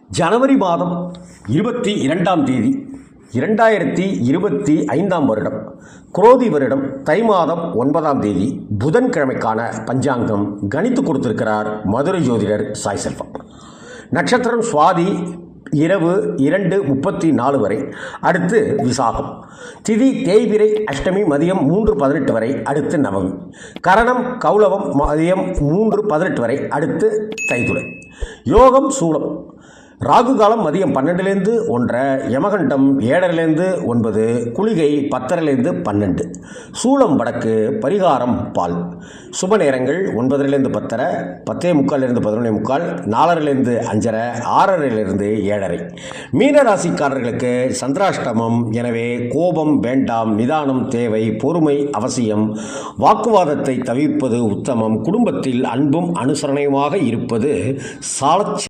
ஜனவரி மாதம் 22ஆம் தேதி 2025 வருடம் குரோதி வருடம் தை மாதம் 9ஆம் தேதி புதன்கிழமைக்கான பஞ்சாங்கம் கணித்து கொடுத்திருக்கிறார் மதுரை ஜோதிடர் சாய் செல்வம். நட்சத்திரம் சுவாதி இரவு 2:34 வரை, அடுத்து விசாகம். திதி தேய்பிரை அஷ்டமி மதியம் 3:18 வரை, அடுத்து நவமி. கரணம் கௌளவம் மதியம் 3:18 வரை, அடுத்து தைதுளை. யோகம் சூலம். ராகு காலம் மதியம் 12லேருந்து 1:30, யமகண்டம் 7:30லேருந்து 9, குளிகை 10:30லேருந்து 12. சூலம் வடக்கு, பரிகாரம் பால். சுப நேரங்கள் 9:30லேருந்து 10:30, 10:45லேருந்து 11:45, 4:30லேருந்து 5:30, 6:30லேருந்து 7:30. மீன ராசிக்காரர்களுக்கு சந்திராஷ்டமம். எனவே கோபம் வேண்டாம், நிதானம் தேவை, பொறுமை அவசியம், வாக்குவாதத்தை தவிர்ப்பது உத்தமம். குடும்பத்தில் அன்பும் அனுசரணையுமாக இருப்பது சாலச்